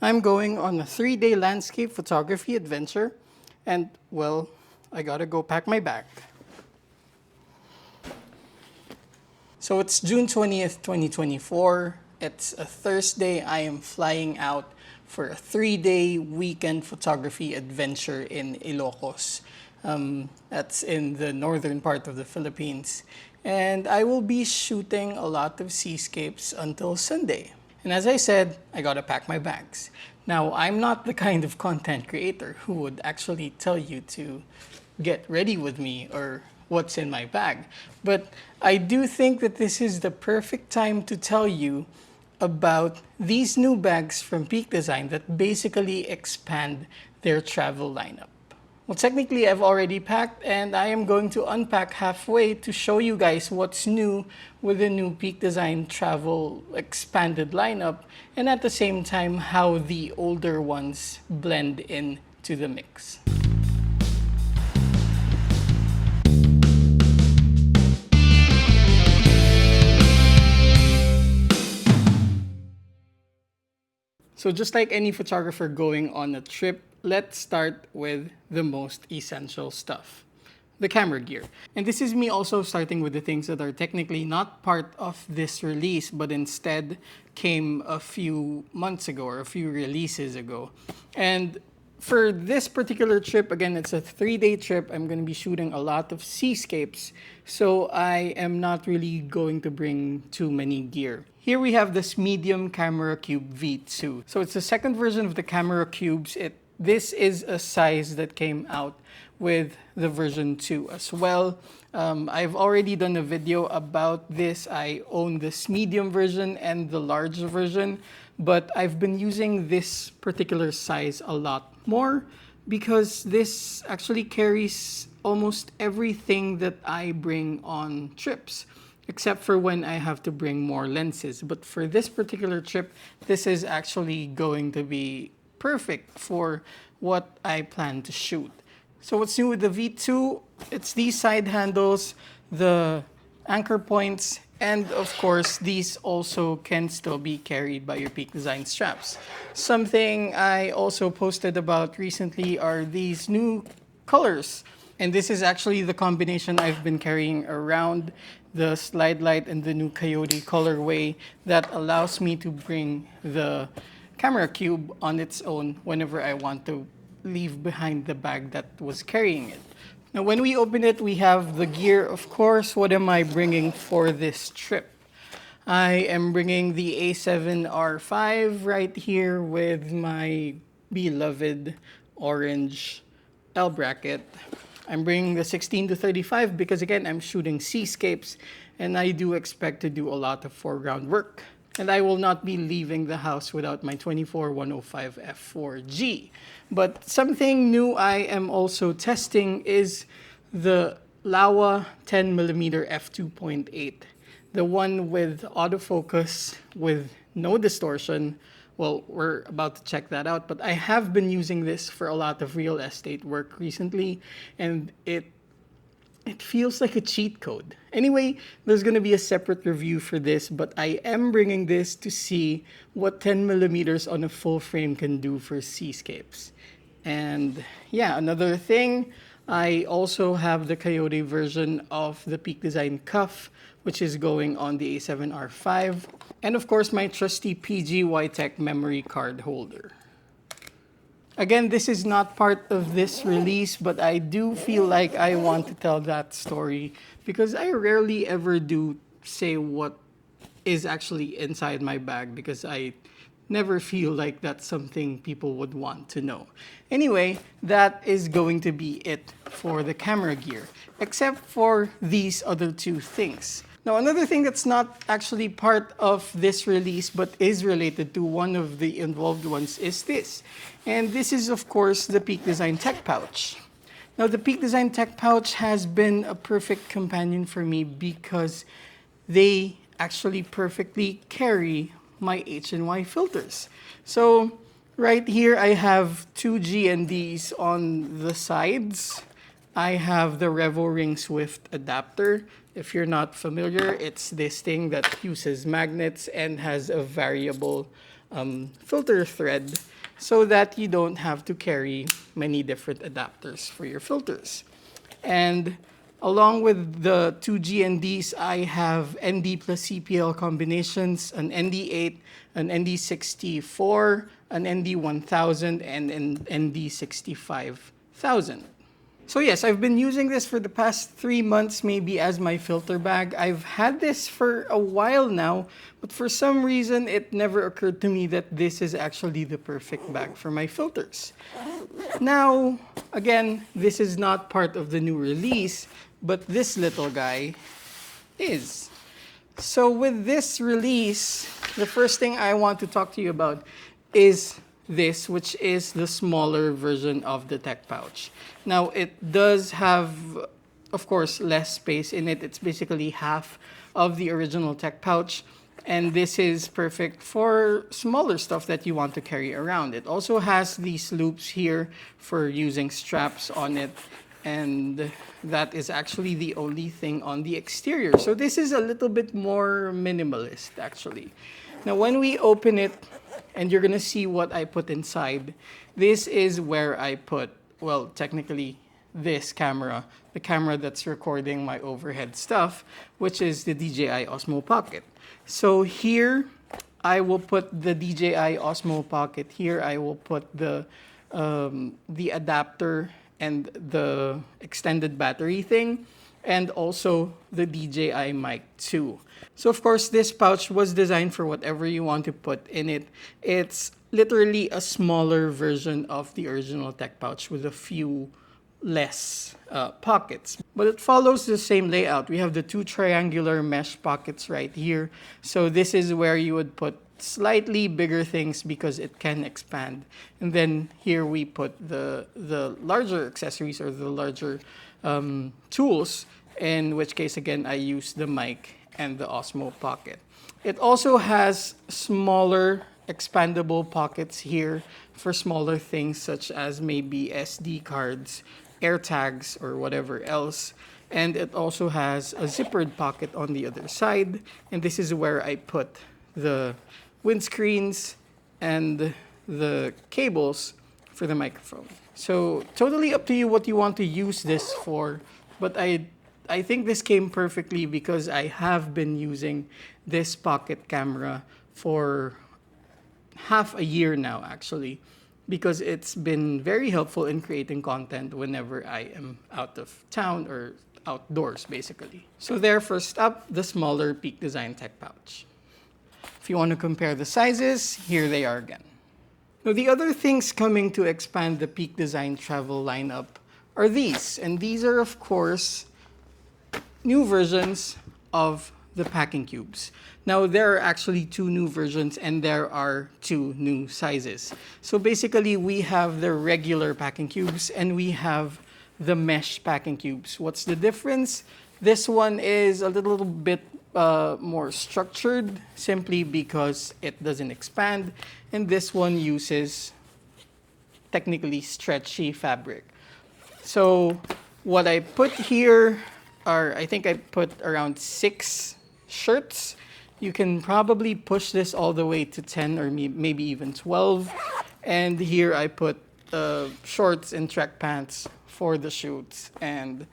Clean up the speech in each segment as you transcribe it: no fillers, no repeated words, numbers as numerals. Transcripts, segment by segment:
I'm going on a 3-day landscape photography adventure, and well, I gotta go pack my bag. So it's June 20th, 2024. It's a Thursday. I am flying out for a 3-day weekend photography adventure in Ilocos. That's in the northern part of the Philippines. And I will be shooting a lot of seascapes until Sunday. And as I said, I gotta pack my bags. Now, I'm not the kind of content creator who would actually tell you to get ready with me or what's in my bag. But I do think that this is the perfect time to tell you about these new bags from Peak Design that basically expand their travel lineup. Well, technically, I've already packed, and I am going to unpack halfway to show you guys what's new with the new Peak Design travel expanded lineup, and at the same time, how the older ones blend in to the mix. So just like any photographer going on a trip, let's start with the most essential stuff, the camera gear. And this is me also starting with the things that are technically not part of this release, but instead came a few months ago or a few releases ago. And for this particular trip, again, it's a 3-day trip. I'm going to be shooting a lot of seascapes, so I am not really going to bring too many gear. Here we have this medium camera cube V2. So it's the second version of the camera cubes. This is a size that came out with the version 2 as well. I've already done a video about this. I own this medium version and the large version, but I've been using this particular size a lot more because this actually carries almost everything that I bring on trips, except for when I have to bring more lenses. But for this particular trip, this is actually going to be perfect for what I plan to shoot. So what's new with the V2? It's these side handles, the anchor points, and of course, these also can still be carried by your Peak Design straps. Something I also posted about recently are these new colors. And this is actually the combination I've been carrying around, the Slide Light and the new Coyote colorway that allows me to bring the camera cube on its own whenever I want to leave behind the bag that was carrying it. Now, when we open it, we have the gear, of course. What am I bringing for this trip? I am bringing the A7R5 right here with my beloved orange L bracket. I'm bringing the 16 to 35 because, again, I'm shooting seascapes and I do expect to do a lot of foreground work. And I will not be leaving the house without my 24-105 f4G. But something new I am also testing is the Laowa 10mm f2.8. The one with autofocus with no distortion. Well, we're about to check that out, but I have been using this for a lot of real estate work recently, and it feels like a cheat code. Anyway, there's going to be a separate review for this, but I am bringing this to see what 10mm on a full frame can do for seascapes. And yeah, another thing, I also have the Coyote version of the Peak Design cuff, which is going on the A7R5. And of course, my trusty PG Y-Tech memory card holder. Again, this is not part of this release, but I do feel like I want to tell that story because I rarely ever do say what is actually inside my bag because I never feel like that's something people would want to know. Anyway, that is going to be it for the camera gear, except for these other two things. Now, another thing that's not actually part of this release but is related to one of the involved ones is this. And this is, of course, the Peak Design Tech Pouch. Now, the Peak Design Tech Pouch has been a perfect companion for me because they actually perfectly carry my H&Y filters. So right here, I have two GNDs on the sides. I have the Revo Ring Swift adapter. If you're not familiar, it's this thing that uses magnets and has a variable filter thread so that you don't have to carry many different adapters for your filters. And along with the two GNDs, I have ND plus CPL combinations, an ND8, an ND64, an ND1000, and an ND65000. So yes, I've been using this for the past 3 months maybe as my filter bag. I've had this for a while now, but for some reason it never occurred to me that this is actually the perfect bag for my filters. Now, again, this is not part of the new release, but this little guy is. So with this release, the first thing I want to talk to you about is this, which is the smaller version of the tech pouch. Now, it does have, of course, less space in it. It's basically half of the original tech pouch. And this is perfect for smaller stuff that you want to carry around. It also has these loops here for using straps on it. And that is actually the only thing on the exterior. So this is a little bit more minimalist, actually. Now, when we open it, and you're gonna see what I put inside, this is where I put, well, technically, this camera, the camera that's recording my overhead stuff, which is the DJI Osmo Pocket. So here, I will put the DJI Osmo Pocket. Here, I will put the adapter and the extended battery thing, and also the DJI mic 2. So of course, this pouch was designed for whatever you want to put in it. It's literally a smaller version of the original tech pouch with a few less pockets. But it follows the same layout. We have the two triangular mesh pockets right here. So this is where you would put slightly bigger things because it can expand. And then here we put the larger accessories or the larger tools, in which case, again, I use the mic and the Osmo Pocket. It also has smaller expandable pockets here for smaller things such as maybe SD cards, AirTags, or whatever else. And it also has a zippered pocket on the other side. And this is where I put the windscreens and the cables for the microphone. So totally up to you what you want to use this for, but I think this came perfectly because I have been using this pocket camera for half a year now, actually, because it's been very helpful in creating content whenever I am out of town or outdoors, basically. So there, first up, the smaller Peak Design Tech Pouch. If you want to compare the sizes, here they are again. Now, the other things coming to expand the Peak Design travel lineup are these. And these are, of course, new versions of the packing cubes. Now, there are actually two new versions and there are two new sizes. So basically, we have the regular packing cubes and we have the mesh packing cubes. What's the difference? This one is a little bit more structured simply because it doesn't expand, and this one uses technically stretchy fabric. So what I put here are, I think I put around 6 shirts. You can probably push this all the way to 10 or maybe even 12. And here I put shorts and track pants for the shoots, and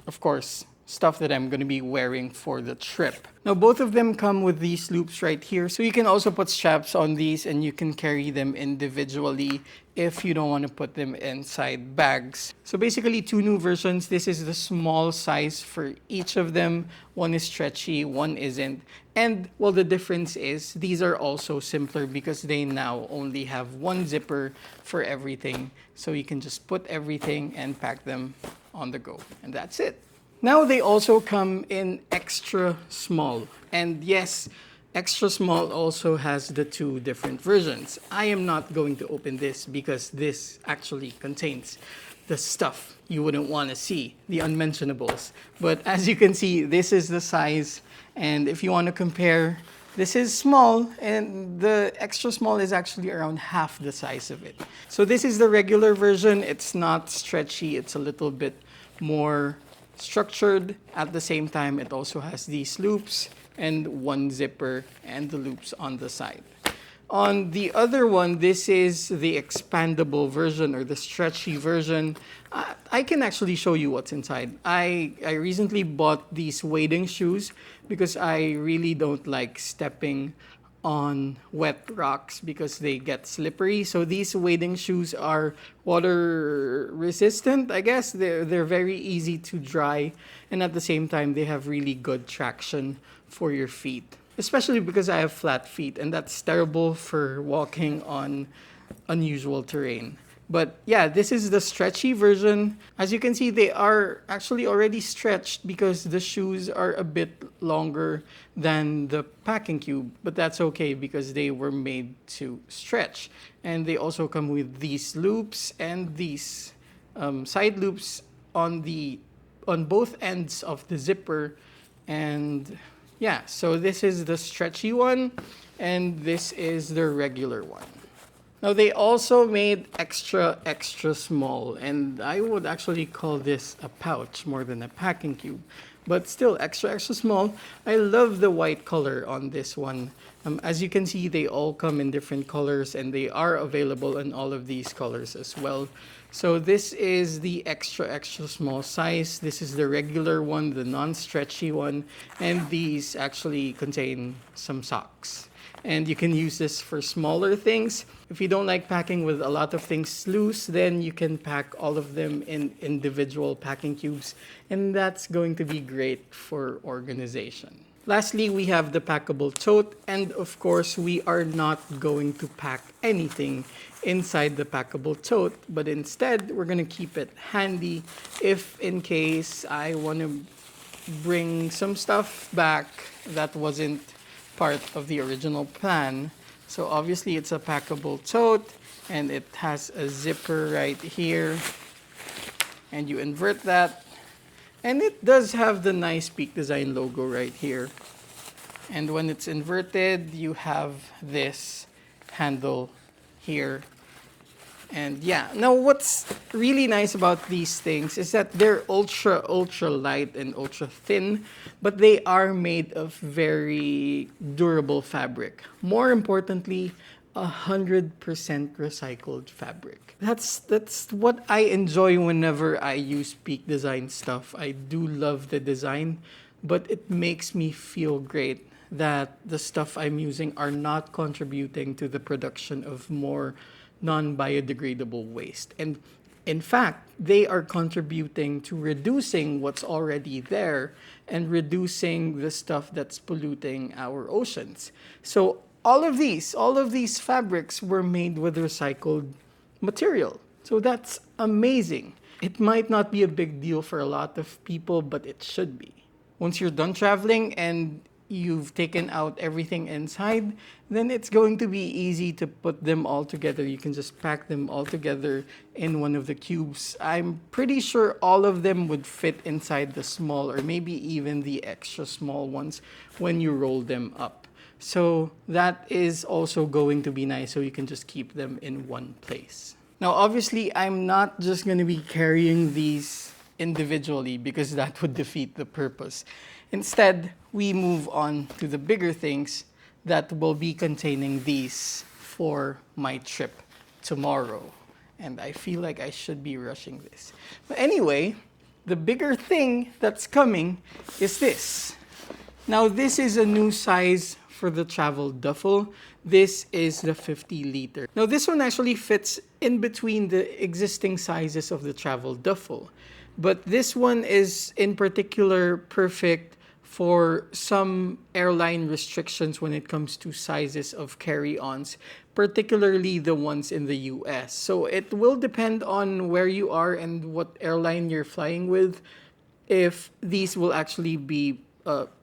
of course, stuff that I'm going to be wearing for the trip. Now, both of them come with these loops right here, so you can also put straps on these and you can carry them individually if you don't want to put them inside bags. So basically, two new versions. This is the small size for each of them. One is stretchy, one isn't. And, well, the difference is these are also simpler because they now only have one zipper for everything. So you can just put everything and pack them on the go. And that's it. Now they also come in extra small. And yes, extra small also has the two different versions. I am not going to open this because this actually contains the stuff you wouldn't want to see, the unmentionables. But as you can see, this is the size. And if you want to compare, this is small and the extra small is actually around half the size of it. So this is the regular version. It's not stretchy. It's a little bit more structured. At the same time, it also has these loops and one zipper and the loops on the side. On the other one, this is the expandable version or the stretchy version. I can actually show you what's inside. I recently bought these wading shoes because I really don't like stepping on wet rocks because they get slippery. So these wading shoes are water resistant, I guess. They're very easy to dry, and at the same time they have really good traction for your feet. Especially because I have flat feet, and that's terrible for walking on unusual terrain. But yeah, this is the stretchy version. As you can see, they are actually already stretched because the shoes are a bit longer than the packing cube. But that's okay because they were made to stretch. And they also come with these loops and these side loops on both ends of the zipper. And yeah, so this is the stretchy one, and this is the regular one. Now they also made extra small, and I would actually call this a pouch more than a packing cube, but still extra small. I love the white color on this one. As you can see, they all come in different colors, and they are available in all of these colors as well. So this is the extra small size. This is the regular one, the non-stretchy one, and these actually contain some socks. And you can use this for smaller things. If you don't like packing with a lot of things loose, then you can pack all of them in individual packing cubes, and that's going to be great for organization. Lastly, we have the packable tote, and of course, we are not going to pack anything inside the packable tote, but instead, we're going to keep it handy if in case I want to bring some stuff back that wasn't part of the original plan. So obviously, it's a packable tote, and it has a zipper right here, and you invert that. And it does have the nice Peak Design logo right here. And when it's inverted, you have this handle here. And yeah, now what's really nice about these things is that they're ultra light and ultra thin, but they are made of very durable fabric. More importantly, 100% recycled fabric. That's what I enjoy whenever I use Peak Design stuff. I do love the design, but it makes me feel great that the stuff I'm using are not contributing to the production of more non-biodegradable waste. And in fact, they are contributing to reducing what's already there and reducing the stuff that's polluting our oceans. So all of these fabrics were made with recycled material. So that's amazing. It might not be a big deal for a lot of people, but it should be. Once you're done traveling and you've taken out everything inside, then it's going to be easy to put them all together. You can just pack them all together in one of the cubes. I'm pretty sure all of them would fit inside the small or maybe even the extra small ones when you roll them up. So that is also going to be nice, so you can just keep them in one place. Now, obviously, I'm not just going to be carrying these individually because that would defeat the purpose. Instead, we move on to the bigger things that will be containing these for my trip tomorrow. And I feel like I should be rushing this. But anyway, the bigger thing that's coming is this. Now, this is a new size for the travel duffel. This is the 50 liter. Now, this one actually fits in between the existing sizes of the travel duffel. But this one is in particular perfect for some airline restrictions when it comes to sizes of carry-ons, particularly the ones in the US. So it will depend on where you are and what airline you're flying with if these will actually be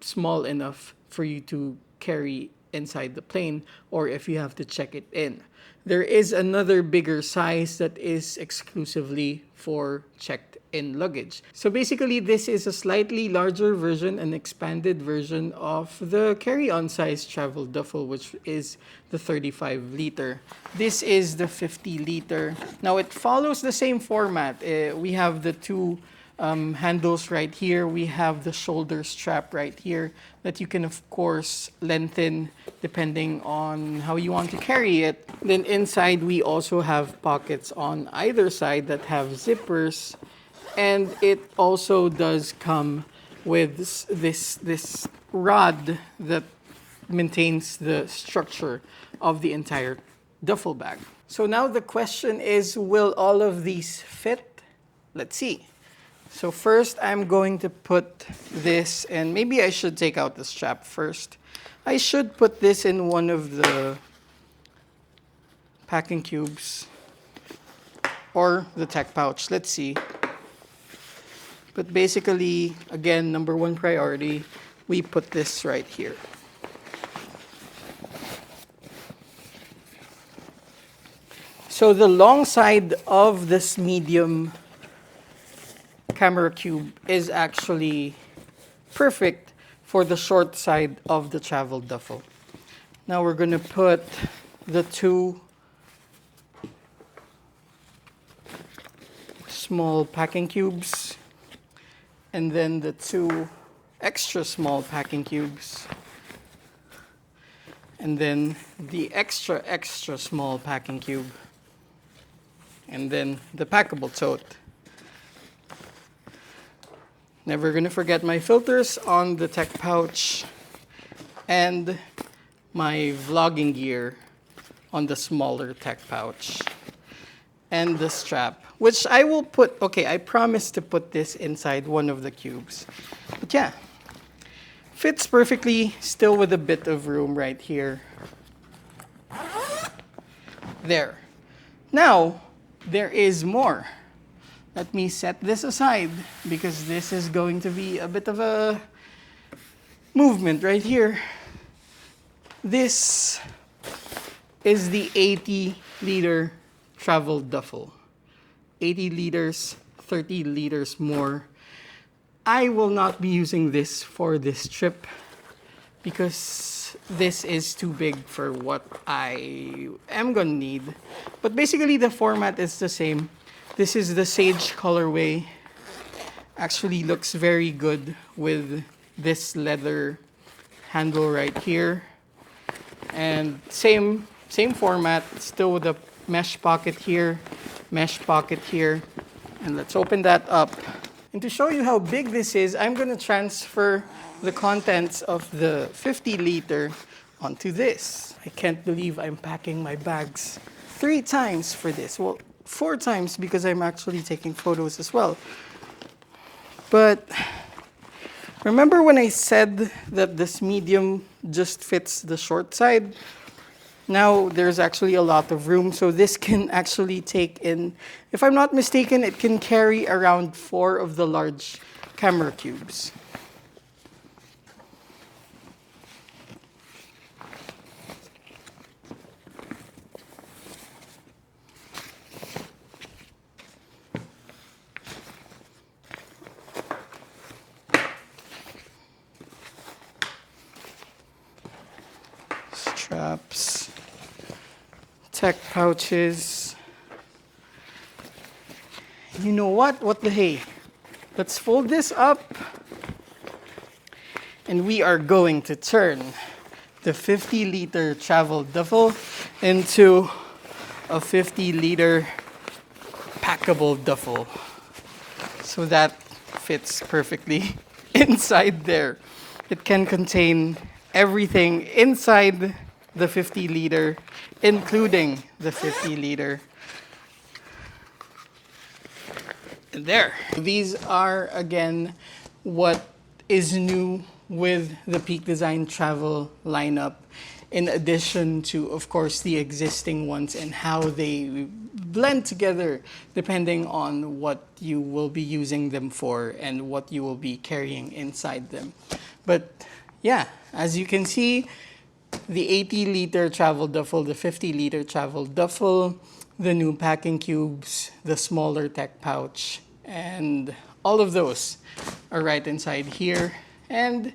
small enough for you to carry inside the plane or if you have to check it in. There is another bigger size that is exclusively for checked in luggage. So basically, this is a slightly larger version, an expanded version of the carry-on size travel duffel, which is the 35 liter. This is the 50 liter. Now, it follows the same format. We have the two handles right here. We have the shoulder strap right here that you can, of course, lengthen depending on how you want to carry it. Then inside, we also have pockets on either side that have zippers. And it also does come with this rod that maintains the structure of the entire duffel bag. So now the question is, will all of these fit? Let's see. So first, I'm going to put this, and maybe I should take out the strap first. I should put this in one of the packing cubes or the tech pouch. Let's see. But basically, again, number one priority, we put this right here. So the long side of this medium camera cube is actually perfect for the short side of the travel duffel. Now we're going to put the two small packing cubes and then the two extra small packing cubes and then the extra small packing cube and then the packable tote. Never gonna forget my filters on the tech pouch and my vlogging gear on the smaller tech pouch and the strap, which I will put, okay, I promise to put this inside one of the cubes. But yeah, fits perfectly, still with a bit of room right here. There. Now, there is more. Let me set this aside because this is going to be a bit of a movement right here. This is the 80-liter travel duffel. 80 liters, 30 liters more. I will not be using this for this trip because this is too big for what I am gonna need. But basically the format is the same. This is the sage colorway. Actually looks very good with this leather handle right here. And same format, still with a mesh pocket here, and let's open that up. And to show you how big this is, I'm gonna transfer the contents of the 50-liter onto this. I can't believe I'm packing my bags 3 times for this. Well, 4 times because I'm actually taking photos as well. But remember when I said that this medium just fits the short side? Now there's actually a lot of room, so this can actually take in, if I'm not mistaken, it can carry around 4 of the large camera cubes. Straps, tech pouches. You know what? What the hey? Let's fold this up. And we are going to turn the 50-liter travel duffel into a 50-liter packable duffel. So that fits perfectly inside there. It can contain everything inside the 50-liter, including the 50-liter. And there. These are, again, what is new with the Peak Design Travel lineup, in addition to, of course, the existing ones and how they blend together depending on what you will be using them for and what you will be carrying inside them. But yeah, as you can see, the 80-liter travel duffel, the 50-liter travel duffel, the new packing cubes, the smaller tech pouch, and all of those are right inside here. And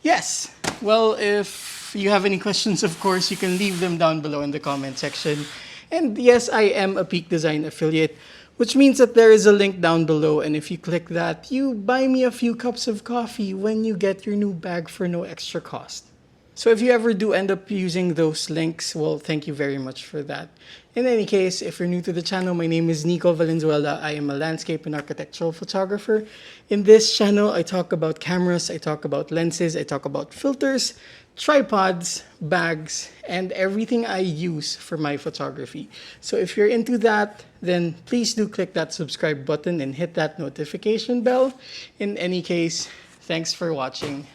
yes, well, if you have any questions, of course, you can leave them down below in the comment section. And yes, I am a Peak Design affiliate, which means that there is a link down below, and if you click that, you buy me a few cups of coffee when you get your new bag for no extra cost. So if you ever do end up using those links, well, thank you very much for that. In any case, if you're new to the channel, my name is Nicco Valenzuela. I am a landscape and architectural photographer. In this channel, I talk about cameras, I talk about lenses, I talk about filters, tripods, bags, and everything I use for my photography. So if you're into that, then please do click that subscribe button and hit that notification bell. In any case, thanks for watching.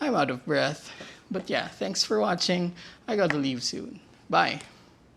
I'm out of breath. But yeah, thanks for watching. I gotta leave soon. Bye.